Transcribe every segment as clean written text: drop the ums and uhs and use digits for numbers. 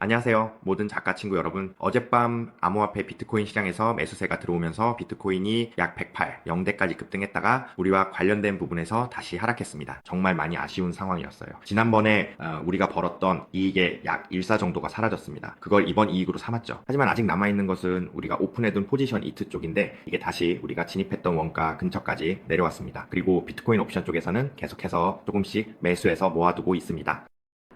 안녕하세요. 모든 작가 친구 여러분. 어젯밤 암호화폐 비트코인 시장에서 매수세가 들어오면서 비트코인이 약 108, 0대까지 급등했다가 우리와 관련된 부분에서 다시 하락했습니다. 정말 많이 아쉬운 상황이었어요. 지난번에 우리가 벌었던 이익의 약 1사 정도가 사라졌습니다. 그걸 이번 이익으로 삼았죠. 하지만 아직 남아있는 것은 우리가 오픈해둔 포지션 이트 쪽인데 이게 다시 우리가 진입했던 원가 근처까지 내려왔습니다. 그리고 비트코인 옵션 쪽에서는 계속해서 조금씩 매수해서 모아두고 있습니다.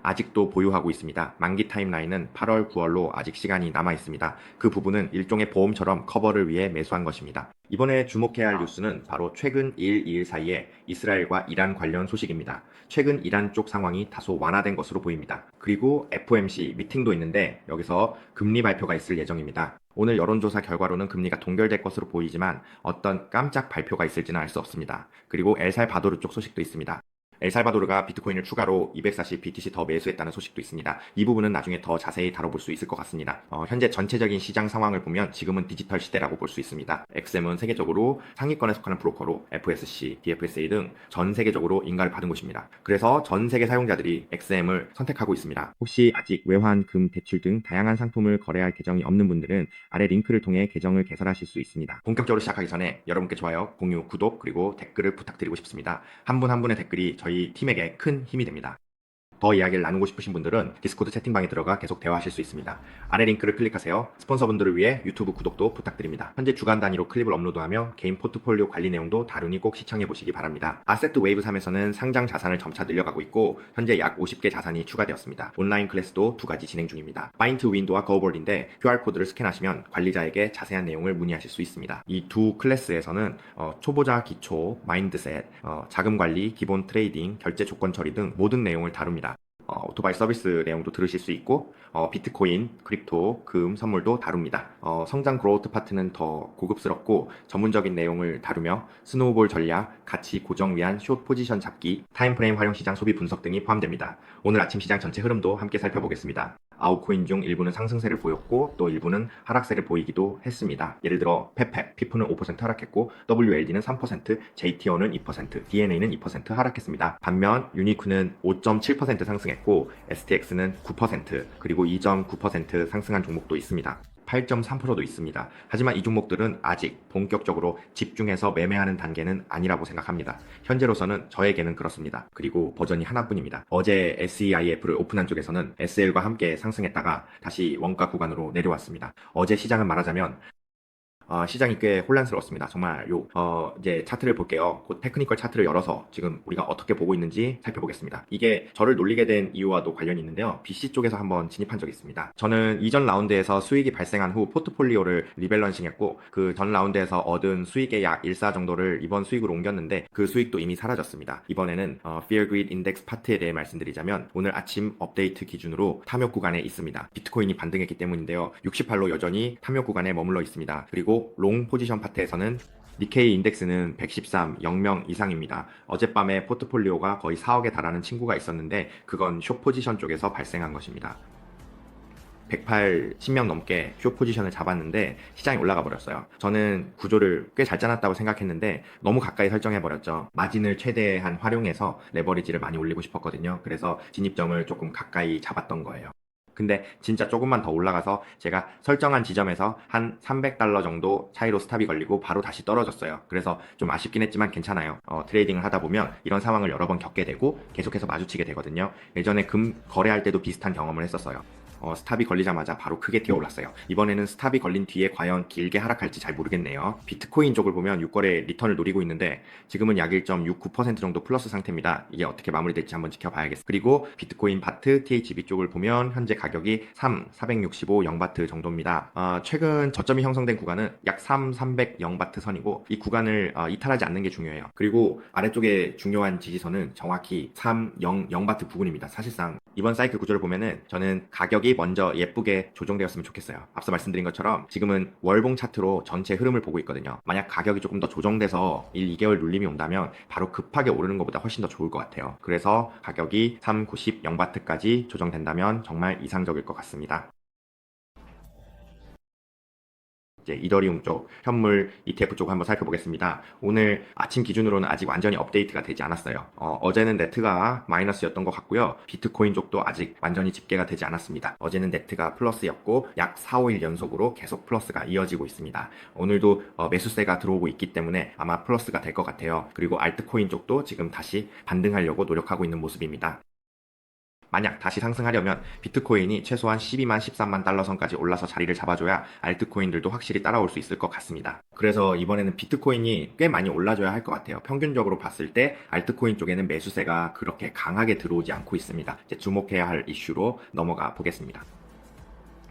아직도 보유하고 있습니다. 만기 타임라인은 8월, 9월로 아직 시간이 남아 있습니다. 그 부분은 일종의 보험처럼 커버를 위해 매수한 것입니다. 이번에 주목해야 할 뉴스는 바로 최근 1, 2일 사이에 이스라엘과 이란 관련 소식입니다. 최근 이란 쪽 상황이 다소 완화된 것으로 보입니다. 그리고 FOMC 미팅도 있는데 여기서 금리 발표가 있을 예정입니다. 오늘 여론조사 결과로는 금리가 동결될 것으로 보이지만 어떤 깜짝 발표가 있을지는 알 수 없습니다. 그리고 엘살바도르 쪽 소식도 있습니다. 엘살바도르가 비트코인을 추가로 240 BTC 더 매수했다는 소식도 있습니다. 이 부분은 나중에 더 자세히 다뤄볼 수 있을 것 같습니다. 현재 전체적인 시장 상황을 보면 지금은 디지털 시대라고 볼 수 있습니다. XM은 세계적으로 상위권에 속하는 브로커로 FSC, DFSA 등 전 세계적으로 인가를 받은 곳입니다. 그래서 전 세계 사용자들이 XM을 선택하고 있습니다. 혹시 아직 외환, 금, 대출 등 다양한 상품을 거래할 계정이 없는 분들은 아래 링크를 통해 계정을 개설하실 수 있습니다. 본격적으로 시작하기 전에 여러분께 좋아요, 공유, 구독, 그리고 댓글을 부탁드리고 싶습니다. 한 분 한 분의 댓글이 저희 팀에게 큰 힘이 됩니다. 더 이야기를 나누고 싶으신 분들은 디스코드 채팅방에 들어가 계속 대화하실 수 있습니다. 아래 링크를 클릭하세요. 스폰서분들을 위해 유튜브 구독도 부탁드립니다. 현재 주간 단위로 클립을 업로드하며 개인 포트폴리오 관리 내용도 다루니 꼭 시청해 보시기 바랍니다. 아세트 웨이브 3에서는 상장 자산을 점차 늘려가고 있고 현재 약 50개 자산이 추가되었습니다. 온라인 클래스도 2가지 진행 중입니다. 파인트 윈도와 거버볼인데 QR코드를 스캔하시면 관리자에게 자세한 내용을 문의하실 수 있습니다. 이 두 클래스에서는 초보자 기초, 마인드셋, 자금 관리, 기본 트레이딩, 결제 조건 처리 등 모든 내용을 다룹니다. 오토바이 서비스 내용도 들으실 수 있고 비트코인, 크립토, 금, 선물도 다룹니다. 성장 그로우트 파트는 더 고급스럽고 전문적인 내용을 다루며 스노우볼 전략, 가치 고정 위한 숏 포지션 잡기, 타임프레임 활용 시장 소비 분석 등이 포함됩니다. 오늘 아침 시장 전체 흐름도 함께 살펴보겠습니다. 아웃코인 중 일부는 상승세를 보였고 또 일부는 하락세를 보이기도 했습니다. 예를 들어 페페, 피프는 5% 하락했고 WLD는 3%, JTO는 2%, DNA는 2% 하락했습니다. 반면 유니크는 5.7% 상승했고 STX는 9% 그리고 2.9% 상승한 종목도 있습니다. 8.3%도 있습니다. 하지만 이 종목들은 아직 본격적으로 집중해서 매매하는 단계는 아니라고 생각합니다. 현재로서는 저에게는 그렇습니다. 그리고 버전이 하나뿐입니다. 어제 SEIF를 오픈한 쪽에서는 SL과 함께 상승했다가 다시 원가 구간으로 내려왔습니다. 어제 시장은 말하자면 시장이 꽤 혼란스러웠습니다. 정말 이제 차트를 볼게요. 곧 테크니컬 차트를 열어서 지금 우리가 어떻게 보고 있는지 살펴보겠습니다. 이게 저를 놀리게 된 이유와도 관련이 있는데요. BC 쪽에서 한번 진입한 적이 있습니다. 저는 이전 라운드에서 수익이 발생한 후 포트폴리오를 리밸런싱했고 그 전 라운드에서 얻은 수익의 약 1사 정도를 이번 수익으로 옮겼는데 그 수익도 이미 사라졌습니다. 이번에는 Fear Greed Index 파트에 대해 말씀드리자면 오늘 아침 업데이트 기준으로 탐욕 구간에 있습니다. 비트코인이 반등했기 때문인데요. 68로 여전히 탐욕 구간에 머물러 있습니다. 그리고 롱 포지션 파트에서는 니케이 인덱스는 113, 0명 이상입니다. 어젯밤에 포트폴리오가 거의 4억에 달하는 친구가 있었는데 그건 숏 포지션 쪽에서 발생한 것입니다. 108, 10명 넘게 숏 포지션을 잡았는데 시장이 올라가 버렸어요. 저는 구조를 꽤 잘 짜놨다고 생각했는데 너무 가까이 설정해 버렸죠. 마진을 최대한 활용해서 레버리지를 많이 올리고 싶었거든요. 그래서 진입점을 조금 가까이 잡았던 거예요. 근데 진짜 조금만 더 올라가서 제가 설정한 지점에서 한 300달러 정도 차이로 스탑이 걸리고 바로 다시 떨어졌어요. 그래서 좀 아쉽긴 했지만 괜찮아요. 트레이딩을 하다 보면 이런 상황을 여러 번 겪게 되고 계속해서 마주치게 되거든요. 예전에 금 거래할 때도 비슷한 경험을 했었어요. 스탑이 걸리자마자 바로 크게 뛰어올랐어요. 이번에는 스탑이 걸린 뒤에 과연 길게 하락할지 잘 모르겠네요. 비트코인 쪽을 보면 6거래 리턴을 노리고 있는데 지금은 약 1.69% 정도 플러스 상태입니다. 이게 어떻게 마무리될지 한번 지켜봐야겠어요. 그리고 비트코인 바트 THB 쪽을 보면 현재 가격이 465 0바트 정도입니다. 최근 저점이 형성된 구간은 약 300 0바트 선이고 이 구간을 이탈하지 않는 게 중요해요. 그리고 아래쪽에 중요한 지지선은 정확히 300 0바트 부근입니다. 사실상 이번 사이클 구조를 보면은 저는 가격이 먼저 예쁘게 조정되었으면 좋겠어요. 앞서 말씀드린 것처럼 지금은 월봉 차트로 전체 흐름을 보고 있거든요. 만약 가격이 조금 더 조정돼서 1, 2개월 눌림이 온다면 바로 급하게 오르는 것보다 훨씬 더 좋을 것 같아요. 그래서 가격이 390 0바트까지 조정된다면 정말 이상적일 것 같습니다. 이제 이더리움 쪽 현물 ETF 쪽 한번 살펴보겠습니다. 오늘 아침 기준으로는 아직 완전히 업데이트가 되지 않았어요. 어제는 네트가 마이너스였던 것 같고요. 비트코인 쪽도 아직 완전히 집계가 되지 않았습니다. 어제는 네트가 플러스였고 약 4, 5일 연속으로 계속 플러스가 이어지고 있습니다. 오늘도 매수세가 들어오고 있기 때문에 아마 플러스가 될 것 같아요. 그리고 알트코인 쪽도 지금 다시 반등하려고 노력하고 있는 모습입니다. 만약 다시 상승하려면 비트코인이 최소한 12만, 13만 달러 선까지 올라서 자리를 잡아줘야 알트코인들도 확실히 따라올 수 있을 것 같습니다. 그래서 이번에는 비트코인이 꽤 많이 올라줘야 할 것 같아요. 평균적으로 봤을 때 알트코인 쪽에는 매수세가 그렇게 강하게 들어오지 않고 있습니다. 이제 주목해야 할 이슈로 넘어가 보겠습니다.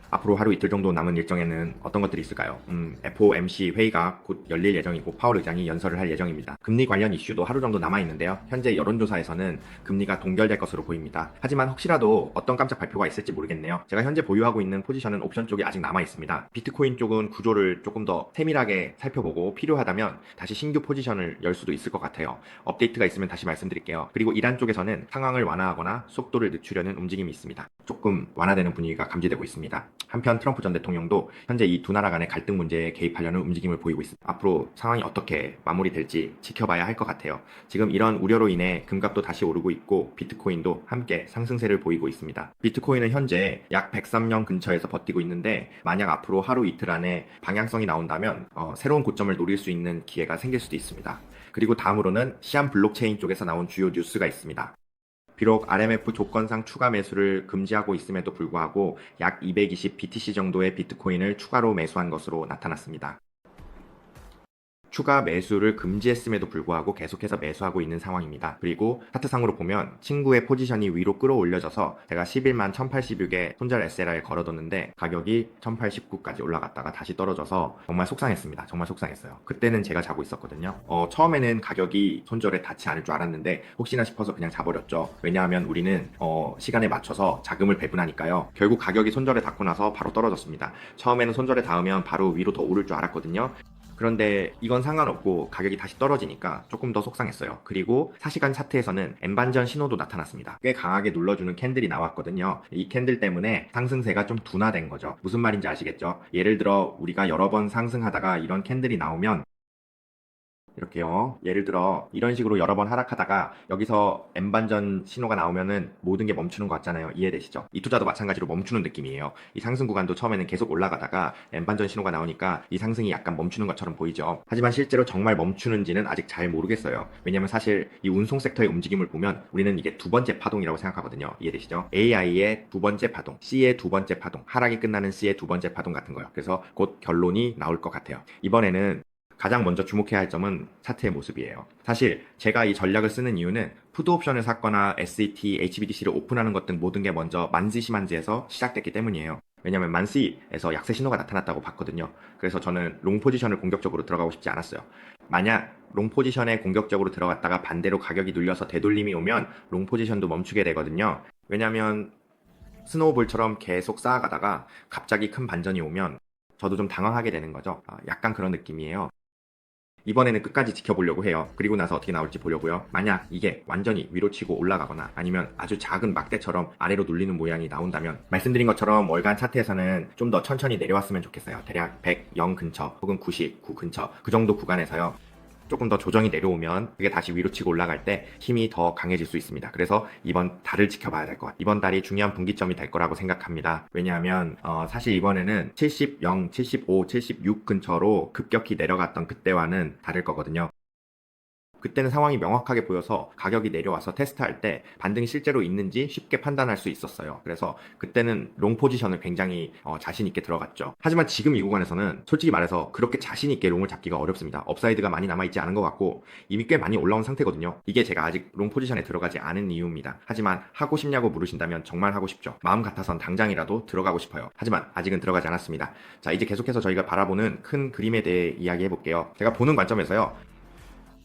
앞으로 하루 이틀 정도 남은 일정에는 어떤 것들이 있을까요? FOMC 회의가 곧 열릴 예정이고 파월 의장이 연설을 할 예정입니다. 금리 관련 이슈도 하루 정도 남아있는데요. 현재 여론조사에서는 금리가 동결될 것으로 보입니다. 하지만 혹시라도 어떤 깜짝 발표가 있을지 모르겠네요. 제가 현재 보유하고 있는 포지션은 옵션 쪽이 아직 남아있습니다. 비트코인 쪽은 구조를 조금 더 세밀하게 살펴보고 필요하다면 다시 신규 포지션을 열 수도 있을 것 같아요. 업데이트가 있으면 다시 말씀드릴게요. 그리고 이란 쪽에서는 상황을 완화하거나 속도를 늦추려는 움직임이 있습니다. 조금 완화되는 분위기가 감지되고 있습니다. 한편 트럼프 전 대통령도 현재 이 두 나라 간의 갈등 문제에 개입하려는 움직임을 보이고 있습니다. 앞으로 상황이 어떻게 마무리될지 지켜봐야 할 것 같아요. 지금 이런 우려로 인해 금값도 다시 오르고 있고 비트코인도 함께 상승세를 보이고 있습니다. 비트코인은 현재 약 103년 근처에서 버티고 있는데 만약 앞으로 하루 이틀 안에 방향성이 나온다면 새로운 고점을 노릴 수 있는 기회가 생길 수도 있습니다. 그리고 다음으로는 시안 블록체인 쪽에서 나온 주요 뉴스가 있습니다. 비록 RMF 조건상 추가 매수를 금지하고 있음에도 불구하고 약 220 BTC 정도의 비트코인을 추가로 매수한 것으로 나타났습니다. 추가 매수를 금지했음에도 불구하고 계속해서 매수하고 있는 상황입니다. 그리고 차트상으로 보면 친구의 포지션이 위로 끌어올려져서 제가 11만 1086에 손절 SLR에 걸어뒀는데 가격이 1089까지 올라갔다가 다시 떨어져서 정말 속상했습니다. 정말 속상했어요. 그때는 제가 자고 있었거든요. 처음에는 가격이 손절에 닿지 않을 줄 알았는데 혹시나 싶어서 그냥 자버렸죠. 왜냐하면 우리는 시간에 맞춰서 자금을 배분하니까요. 결국 가격이 손절에 닿고 나서 바로 떨어졌습니다. 처음에는 손절에 닿으면 바로 위로 더 오를 줄 알았거든요. 그런데 이건 상관없고 가격이 다시 떨어지니까 조금 더 속상했어요. 그리고 4시간 차트에서는 N반전 신호도 나타났습니다. 꽤 강하게 눌러주는 캔들이 나왔거든요. 이 캔들 때문에 상승세가 좀 둔화된 거죠. 무슨 말인지 아시겠죠? 예를 들어 우리가 여러 번 상승하다가 이런 캔들이 나오면 이렇게요. 예를 들어 이런 식으로 여러 번 하락하다가 여기서 N반전 신호가 나오면은 모든 게 멈추는 것 같잖아요. 이해되시죠? 이 투자도 마찬가지로 멈추는 느낌이에요. 이 상승 구간도 처음에는 계속 올라가다가 N반전 신호가 나오니까 이 상승이 약간 멈추는 것처럼 보이죠. 하지만 실제로 정말 멈추는지는 아직 잘 모르겠어요. 왜냐면 사실 이 운송 섹터의 움직임을 보면 우리는 이게 두 번째 파동이라고 생각하거든요. 이해되시죠? AI의 두 번째 파동, C의 두 번째 파동, 하락이 끝나는 C의 두 번째 파동 같은 거요. 그래서 곧 결론이 나올 것 같아요. 이번에는 가장 먼저 주목해야 할 점은 차트의 모습이에요. 사실 제가 이 전략을 쓰는 이유는 푸드 옵션을 샀거나 SET, HBDC를 오픈하는 것 등 모든 게 먼저 만지 시만지에서 시작됐기 때문이에요. 왜냐면 만시에서 약세 신호가 나타났다고 봤거든요. 그래서 저는 롱 포지션을 공격적으로 들어가고 싶지 않았어요. 만약 롱 포지션에 공격적으로 들어갔다가 반대로 가격이 눌려서 되돌림이 오면 롱 포지션도 멈추게 되거든요. 왜냐면 스노우볼처럼 계속 쌓아가다가 갑자기 큰 반전이 오면 저도 좀 당황하게 되는 거죠. 약간 그런 느낌이에요. 이번에는 끝까지 지켜보려고 해요. 그리고 나서 어떻게 나올지 보려고요. 만약 이게 완전히 위로 치고 올라가거나 아니면 아주 작은 막대처럼 아래로 눌리는 모양이 나온다면 말씀드린 것처럼 월간 차트에서는 좀 더 천천히 내려왔으면 좋겠어요. 대략 100, 0 근처 혹은 99 근처 그 정도 구간에서요. 조금 더 조정이 내려오면 그게 다시 위로 치고 올라갈 때 힘이 더 강해질 수 있습니다. 그래서 이번 달을 지켜봐야 될 것 같아요. 이번 달이 중요한 분기점이 될 거라고 생각합니다. 왜냐하면 사실 이번에는 70, 0, 75, 76 근처로 급격히 내려갔던 그때와는 다를 거거든요. 그때는 상황이 명확하게 보여서 가격이 내려와서 테스트할 때 반등이 실제로 있는지 쉽게 판단할 수 있었어요. 그래서 그때는 롱 포지션을 굉장히 자신 있게 들어갔죠. 하지만 지금 이 구간에서는 솔직히 말해서 그렇게 자신 있게 롱을 잡기가 어렵습니다. 업사이드가 많이 남아있지 않은 것 같고 이미 꽤 많이 올라온 상태거든요. 이게 제가 아직 롱 포지션에 들어가지 않은 이유입니다. 하지만 하고 싶냐고 물으신다면 정말 하고 싶죠. 마음 같아선 당장이라도 들어가고 싶어요. 하지만 아직은 들어가지 않았습니다. 자, 이제 계속해서 저희가 바라보는 큰 그림에 대해 이야기해 볼게요. 제가 보는 관점에서요.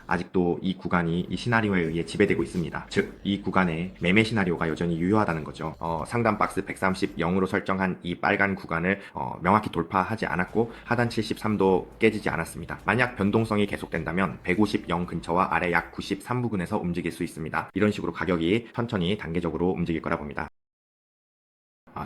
아직도 이 구간이 이 시나리오에 의해 지배되고 있습니다. 즉, 이 구간에 매매 시나리오가 여전히 유효하다는 거죠. 상단 박스 130, 0으로 설정한 이 빨간 구간을 명확히 돌파하지 않았고 하단 73도 깨지지 않았습니다. 만약 변동성이 계속된다면 150, 0 근처와 아래 약 93부근에서 움직일 수 있습니다. 이런 식으로 가격이 천천히 단계적으로 움직일 거라 봅니다.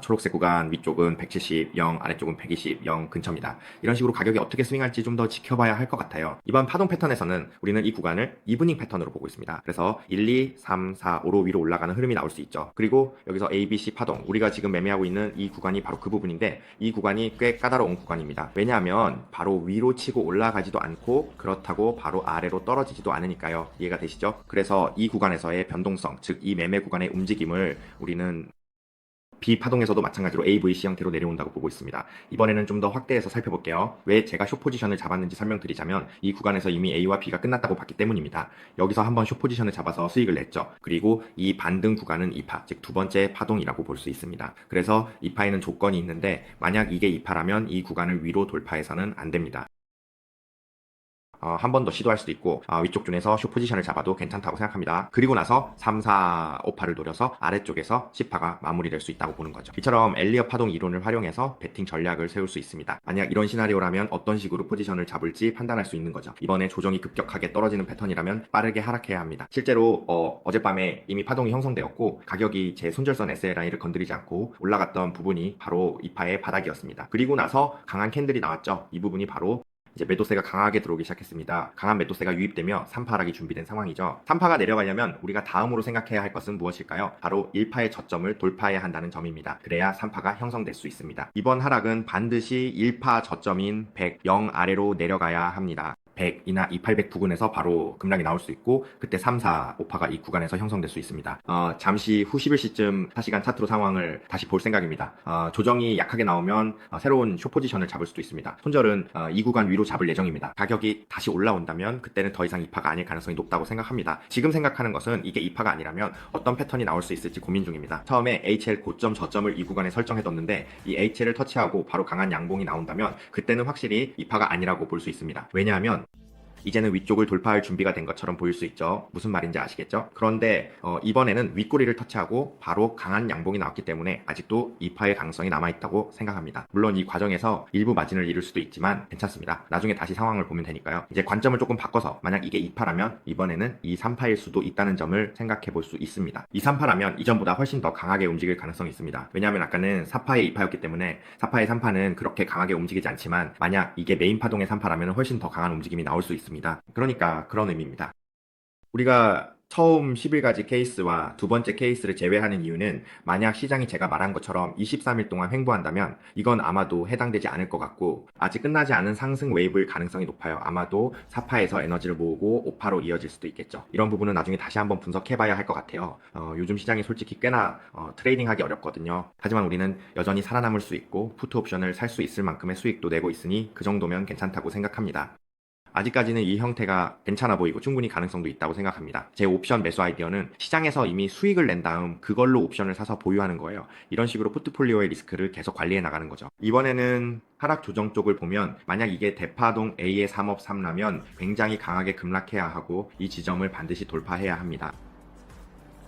초록색 구간 위쪽은 170, 0, 아래쪽은 120, 0 근처입니다. 이런 식으로 가격이 어떻게 스윙할지 좀 더 지켜봐야 할 것 같아요. 이번 파동 패턴에서는 우리는 이 구간을 이브닝 패턴으로 보고 있습니다. 그래서 1, 2, 3, 4, 5로 위로 올라가는 흐름이 나올 수 있죠. 그리고 여기서 A, B, C 파동, 우리가 지금 매매하고 있는 이 구간이 바로 그 부분인데 이 구간이 꽤 까다로운 구간입니다. 왜냐하면 바로 위로 치고 올라가지도 않고 그렇다고 바로 아래로 떨어지지도 않으니까요. 이해가 되시죠? 그래서 이 구간에서의 변동성, 즉 이 매매 구간의 움직임을 우리는 B파동에서도 마찬가지로 AVC 형태로 내려온다고 보고 있습니다. 이번에는 좀 더 확대해서 살펴볼게요. 왜 제가 숏 포지션을 잡았는지 설명드리자면 이 구간에서 이미 A와 B가 끝났다고 봤기 때문입니다. 여기서 한번 숏 포지션을 잡아서 수익을 냈죠. 그리고 이 반등 구간은 2파, 즉 두 번째 파동이라고 볼 수 있습니다. 그래서 2파에는 조건이 있는데 만약 이게 2파라면 이 구간을 위로 돌파해서는 안 됩니다. 한 번 더 시도할 수도 있고 위쪽 존에서 숏 포지션을 잡아도 괜찮다고 생각합니다. 그리고 나서 3, 4, 5파를 노려서 아래쪽에서 10파가 마무리될 수 있다고 보는 거죠. 이처럼 엘리엇 파동 이론을 활용해서 베팅 전략을 세울 수 있습니다. 만약 이런 시나리오라면 어떤 식으로 포지션을 잡을지 판단할 수 있는 거죠. 이번에 조정이 급격하게 떨어지는 패턴이라면 빠르게 하락해야 합니다. 실제로 어젯밤에 이미 파동이 형성되었고 가격이 제 손절선 SLI를 건드리지 않고 올라갔던 부분이 바로 2파의 바닥이었습니다. 그리고 나서 강한 캔들이 나왔죠. 이 부분이 바로 이제 매도세가 강하게 들어오기 시작했습니다. 강한 매도세가 유입되며 3파 하락이 준비된 상황이죠. 3파가 내려가려면 우리가 다음으로 생각해야 할 것은 무엇일까요? 바로 1파의 저점을 돌파해야 한다는 점입니다. 그래야 3파가 형성될 수 있습니다. 이번 하락은 반드시 1파 저점인 100, 0 아래로 내려가야 합니다. 100이나 2800 부근에서 바로 급락이 나올 수 있고 그때 3, 4, 5파가 이 구간에서 형성될 수 있습니다. 잠시 후 11시쯤 4시간 차트로 상황을 다시 볼 생각입니다. 조정이 약하게 나오면 새로운 숏 포지션을 잡을 수도 있습니다. 손절은 이 구간 위로 잡을 예정입니다. 가격이 다시 올라온다면 그때는 더 이상 2파가 아닐 가능성이 높다고 생각합니다. 지금 생각하는 것은 이게 2파가 아니라면 어떤 패턴이 나올 수 있을지 고민 중입니다. 처음에 HL 고점 저점을 이 구간에 설정해뒀는데 이 HL을 터치하고 바로 강한 양봉이 나온다면 그때는 확실히 2파가 아니라고 볼 수 있습니다. 왜냐하면 이제는 위쪽을 돌파할 준비가 된 것처럼 보일 수 있죠. 무슨 말인지 아시겠죠? 그런데 이번에는 윗꼬리를 터치하고 바로 강한 양봉이 나왔기 때문에 아직도 2파의 가능성이 남아있다고 생각합니다. 물론 이 과정에서 일부 마진을 잃을 수도 있지만 괜찮습니다. 나중에 다시 상황을 보면 되니까요. 이제 관점을 조금 바꿔서 만약 이게 2파라면 이번에는 2, 3파일 수도 있다는 점을 생각해 볼 수 있습니다. 2, 3파라면 이전보다 훨씬 더 강하게 움직일 가능성이 있습니다. 왜냐하면 아까는 4파의 2파였기 때문에 4파의 3파는 그렇게 강하게 움직이지 않지만 만약 이게 메인 파동의 3파라면 훨씬 더 강한 움직임이 나올 수 있습니다. 그러니까 그런 의미입니다. 우리가 처음 10일가지 케이스와 두 번째 케이스를 제외하는 이유는 만약 시장이 제가 말한 것처럼 23일 동안 횡보한다면 이건 아마도 해당되지 않을 것 같고 아직 끝나지 않은 상승 웨이브일 가능성이 높아요. 아마도 4파에서 에너지를 모으고 5파로 이어질 수도 있겠죠. 이런 부분은 나중에 다시 한번 분석해봐야 할 것 같아요. 요즘 시장이 솔직히 꽤나 트레이딩하기 어렵거든요. 하지만 우리는 여전히 살아남을 수 있고 푸트 옵션을 살 수 있을 만큼의 수익도 내고 있으니 그 정도면 괜찮다고 생각합니다. 아직까지는 이 형태가 괜찮아 보이고 충분히 가능성도 있다고 생각합니다. 제 옵션 매수 아이디어는 시장에서 이미 수익을 낸 다음 그걸로 옵션을 사서 보유하는 거예요. 이런 식으로 포트폴리오의 리스크를 계속 관리해 나가는 거죠. 이번에는 하락 조정 쪽을 보면 만약 이게 대파동 A의 3업 3라면 굉장히 강하게 급락해야 하고 이 지점을 반드시 돌파해야 합니다.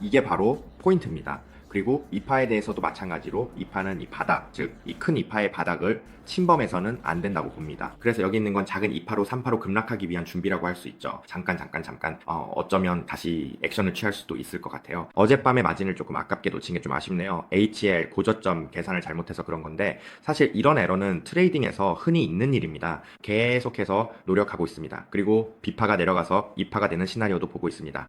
이게 바로 포인트입니다. 그리고 2파에 대해서도 마찬가지로 2파는 이 바닥, 즉 이 큰 2파의 바닥을 침범해서는 안 된다고 봅니다. 그래서 여기 있는 건 작은 2파로 3파로 급락하기 위한 준비라고 할 수 있죠. 잠깐 어쩌면 다시 액션을 취할 수도 있을 것 같아요. 어젯밤에 마진을 조금 아깝게 놓친 게 좀 아쉽네요. HL 고저점 계산을 잘못해서 그런 건데 사실 이런 에러는 트레이딩에서 흔히 있는 일입니다. 계속해서 노력하고 있습니다. 그리고 B파가 내려가서 2파가 되는 시나리오도 보고 있습니다.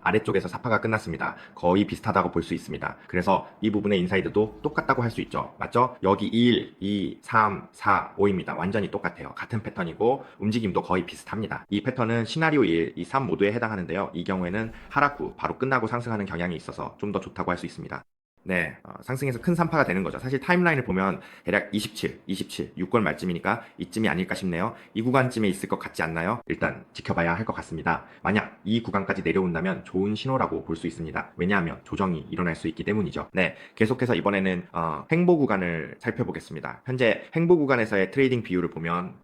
아래쪽에서 4파가 끝났습니다. 거의 비슷하다고 볼 수 있습니다. 그래서 이 부분의 인사이드도 똑같다고 할 수 있죠. 맞죠? 여기 1, 2, 3, 4, 5입니다. 완전히 똑같아요. 같은 패턴이고 움직임도 거의 비슷합니다. 이 패턴은 시나리오 1, 이 3 모두에 해당하는데요. 이 경우에는 하락 후 바로 끝나고 상승하는 경향이 있어서 좀 더 좋다고 할 수 있습니다. 네, 상승해서 큰 3파가 되는 거죠. 사실 타임라인을 보면 대략 27, 6권 말쯤이니까 이쯤이 아닐까 싶네요. 이 구간쯤에 있을 것 같지 않나요? 일단 지켜봐야 할 것 같습니다. 만약 이 구간까지 내려온다면 좋은 신호라고 볼 수 있습니다. 왜냐하면 조정이 일어날 수 있기 때문이죠. 네, 계속해서 이번에는 횡보 구간을 살펴보겠습니다. 현재 횡보 구간에서의 트레이딩 비율을 보면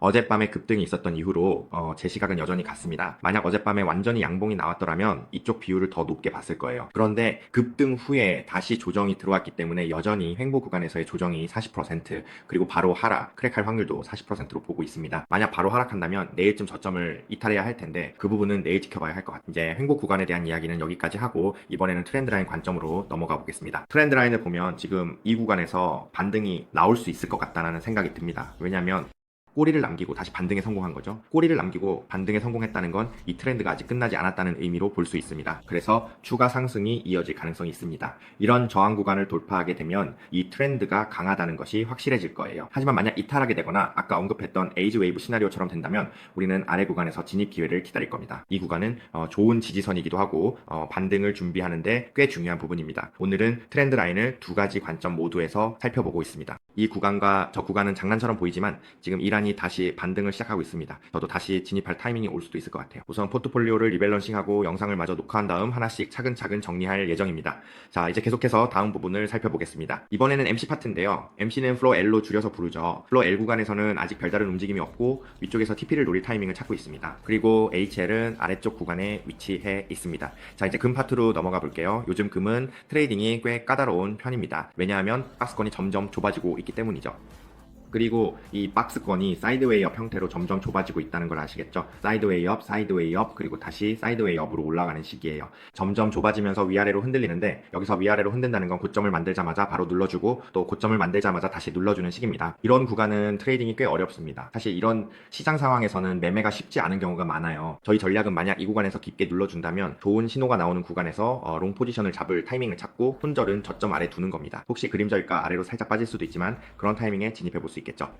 어젯밤에 급등이 있었던 이후로 제 시각은 여전히 같습니다. 만약 어젯밤에 완전히 양봉이 나왔더라면 이쪽 비율을 더 높게 봤을 거예요. 그런데 급등 후에 다시 조정이 들어왔기 때문에 여전히 횡보 구간에서의 조정이 40% 그리고 바로 하락, 크랙할 확률도 40%로 보고 있습니다. 만약 바로 하락한다면 내일쯤 저점을 이탈해야 할 텐데 그 부분은 내일 지켜봐야 할 것 같아요. 이제 횡보 구간에 대한 이야기는 여기까지 하고 이번에는 트렌드라인 관점으로 넘어가 보겠습니다. 트렌드라인을 보면 지금 이 구간에서 반등이 나올 수 있을 것 같다는 생각이 듭니다. 왜냐하면 꼬리를 남기고 다시 반등에 성공한 거죠. 꼬리를 남기고 반등에 성공했다는 건 이 트렌드가 아직 끝나지 않았다는 의미로 볼 수 있습니다. 그래서 추가 상승이 이어질 가능성이 있습니다. 이런 저항 구간을 돌파하게 되면 이 트렌드가 강하다는 것이 확실해질 거예요. 하지만 만약 이탈하게 되거나 아까 언급했던 에이지 웨이브 시나리오처럼 된다면 우리는 아래 구간에서 진입 기회를 기다릴 겁니다. 이 구간은 좋은 지지선이기도 하고 반등을 준비하는데 꽤 중요한 부분입니다. 오늘은 트렌드 라인을 두 가지 관점 모두에서 살펴보고 있습니다. 이 구간과 저 구간은 장난처럼 보이지만 지금 이란이 다시 반등을 시작하고 있습니다. 저도 다시 진입할 타이밍이 올 수도 있을 것 같아요. 우선 포트폴리오를 리밸런싱하고 영상을 마저 녹화한 다음 하나씩 차근차근 정리할 예정입니다. 자, 이제 계속해서 다음 부분을 살펴보겠습니다. 이번에는 MC 파트인데요. MC는 플로 L로 줄여서 부르죠. 플로 L 구간에서는 아직 별다른 움직임이 없고 위쪽에서 TP를 노릴 타이밍을 찾고 있습니다. 그리고 HL은 아래쪽 구간에 위치해 있습니다. 자, 이제 금 파트로 넘어가 볼게요. 요즘 금은 트레이딩이 꽤 까다로운 편입니다. 왜냐하면 박스권이 점점 좁아지고 있기 때문이죠. 그리고 이 박스권이 사이드웨이 업 형태로 점점 좁아지고 있다는 걸 아시겠죠? 사이드웨이 업, 사이드웨이 업, 그리고 다시 사이드웨이 업으로 올라가는 시기예요. 점점 좁아지면서 위아래로 흔들리는데 여기서 위아래로 흔든다는 건 고점을 만들자마자 바로 눌러주고 또 고점을 만들자마자 다시 눌러주는 시기입니다. 이런 구간은 트레이딩이 꽤 어렵습니다. 사실 이런 시장 상황에서는 매매가 쉽지 않은 경우가 많아요. 저희 전략은 만약 이 구간에서 깊게 눌러준다면 좋은 신호가 나오는 구간에서 롱 포지션을 잡을 타이밍을 찾고 손절은 저점 아래 두는 겁니다. 혹시 그림자유가 아래로 살짝 빠질 수도 있지만 그런 타이밍에 진입해 볼 수 있겠죠.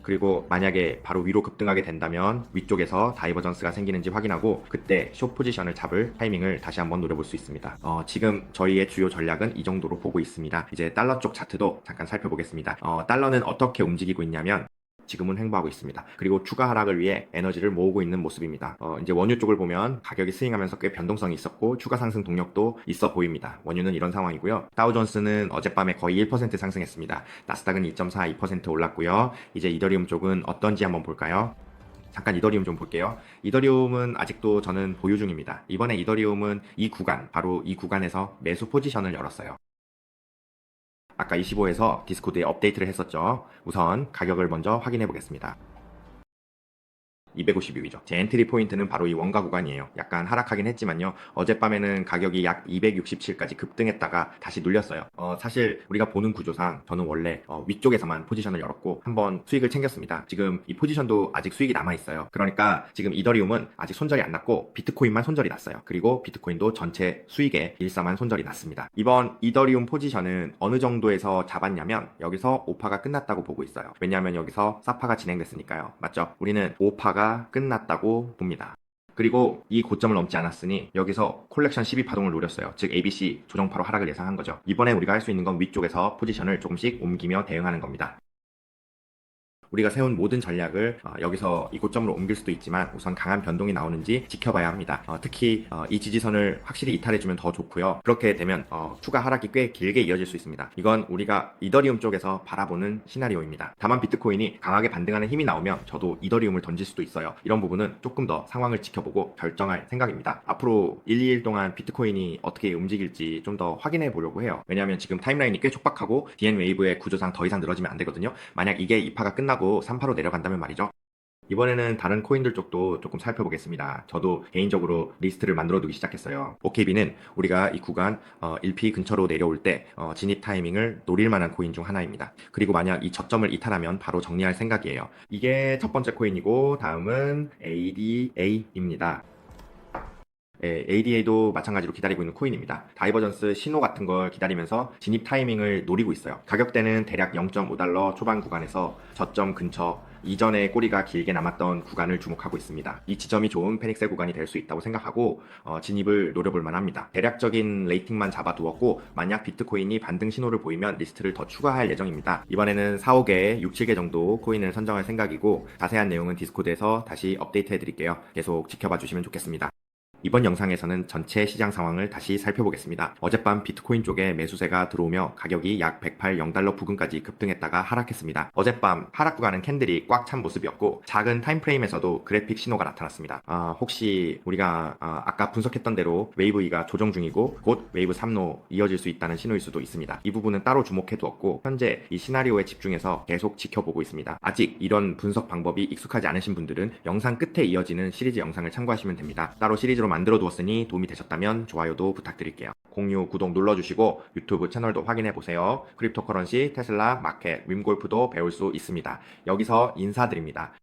그리고 만약에 바로 위로 급등하게 된다면 위쪽에서 다이버전스가 생기는지 확인하고 그때 숏 포지션을 잡을 타이밍을 다시 한번 노려볼 수 있습니다. 지금 저희의 주요 전략은 이 정도로 보고 있습니다. 이제 달러 쪽 차트도 잠깐 살펴보겠습니다. 달러는 어떻게 움직이고 있냐면 지금은 횡보하고 있습니다. 그리고 추가 하락을 위해 에너지를 모으고 있는 모습입니다. 이제 원유 쪽을 보면 가격이 스윙하면서 꽤 변동성이 있었고 추가 상승 동력도 있어 보입니다. 원유는 이런 상황이고요. 다우존스는 어젯밤에 거의 1% 상승했습니다. 나스닥은 2.42% 올랐고요. 이제 이더리움 쪽은 어떤지 한번 볼까요? 잠깐 이더리움 좀 볼게요. 이더리움은 아직도 저는 보유 중입니다. 이번에 이더리움은 이 구간, 바로 이 구간에서 매수 포지션을 열었어요. 아까 25에서 디스코드에 업데이트를 했었죠. 우선 가격을 먼저 확인해 보겠습니다. 252위죠. 제 엔트리 포인트는 바로 이 원가 구간이에요. 약간 하락하긴 했지만요. 어젯밤에는 가격이 약 267까지 급등했다가 다시 눌렸어요. 사실 우리가 보는 구조상 저는 원래 위쪽에서만 포지션을 열었고 한번 수익을 챙겼습니다. 지금 이 포지션도 아직 수익이 남아있어요. 그러니까 지금 이더리움은 아직 손절이 안 났고 비트코인만 손절이 났어요. 그리고 비트코인도 전체 수익의 일사만 손절이 났습니다. 이번 이더리움 포지션은 어느 정도에서 잡았냐면 여기서 오파가 끝났다고 보고 있어요. 왜냐하면 여기서 사파가 진행됐으니까요. 맞죠? 우리는 오파가 끝났다고 봅니다. 그리고 이 고점을 넘지 않았으니 여기서 콜렉션 12 파동을 노렸어요. 즉 ABC 조정파로 하락을 예상한 거죠. 이번에 우리가 할 수 있는 건 위쪽에서 포지션을 조금씩 옮기며 대응하는 겁니다. 우리가 세운 모든 전략을 여기서 이 고점으로 옮길 수도 있지만 우선 강한 변동이 나오는지 지켜봐야 합니다. 특히 이 지지선을 확실히 이탈해주면 더 좋고요. 그렇게 되면 추가 하락이 꽤 길게 이어질 수 있습니다. 이건 우리가 이더리움 쪽에서 바라보는 시나리오입니다. 다만 비트코인이 강하게 반등하는 힘이 나오면 저도 이더리움을 던질 수도 있어요. 이런 부분은 조금 더 상황을 지켜보고 결정할 생각입니다. 앞으로 1, 2일 동안 비트코인이 어떻게 움직일지 좀 더 확인해 보려고 해요. 왜냐하면 지금 타임라인이 꽤 촉박하고 DN 웨이브의 구조상 더 이상 늘어지면 안 되거든요. 만약 이게 2파가 끝나고 3파로 내려간다면 말이죠. 이번에는 다른 코인들 쪽도 조금 살펴보겠습니다. 저도 개인적으로 리스트를 만들어 두기 시작했어요. OKB는 우리가 이 구간 1P 근처로 내려올 때 진입 타이밍을 노릴 만한 코인 중 하나입니다. 그리고 만약 이 저점을 이탈하면 바로 정리할 생각이에요. 이게 첫 번째 코인이고 다음은 ADA입니다. ADA도 마찬가지로 기다리고 있는 코인입니다. 다이버전스 신호 같은 걸 기다리면서 진입 타이밍을 노리고 있어요. 가격대는 대략 0.5달러 초반 구간에서 저점 근처 이전에 꼬리가 길게 남았던 구간을 주목하고 있습니다. 이 지점이 좋은 페닉셀 구간이 될 수 있다고 생각하고 진입을 노려볼 만합니다. 대략적인 레이팅만 잡아두었고 만약 비트코인이 반등 신호를 보이면 리스트를 더 추가할 예정입니다. 이번에는 4, 5개, 6, 7개 정도 코인을 선정할 생각이고 자세한 내용은 디스코드에서 다시 업데이트 해드릴게요. 계속 지켜봐 주시면 좋겠습니다. 이번 영상에서는 전체 시장 상황을 다시 살펴보겠습니다. 어젯밤 비트코인 쪽에 매수세가 들어오며 가격이 약 108 0달러 부근까지 급등했다가 하락했습니다. 어젯밤 하락 구간은 캔들이 꽉 찬 모습이었고 작은 타임프레임에서도 그래픽 신호가 나타났습니다. 혹시 우리가 아까 분석했던 대로 웨이브 2가 조정 중이고 곧 웨이브 3로 이어질 수 있다는 신호일 수도 있습니다. 이 부분은 따로 주목해 두었고 현재 이 시나리오에 집중해서 계속 지켜보고 있습니다. 아직 이런 분석 방법이 익숙하지 않으신 분들은 영상 끝에 이어지는 시리즈 영상을 참고하시면 됩니다. 따로 시리즈로 만들어 두었으니 도움이 되셨다면 좋아요도 부탁드릴게요. 공유, 구독 눌러주시고 유튜브 채널도 확인해보세요. 크립토커런시, 테슬라, 마켓, 밈골프도 배울 수 있습니다. 여기서 인사드립니다.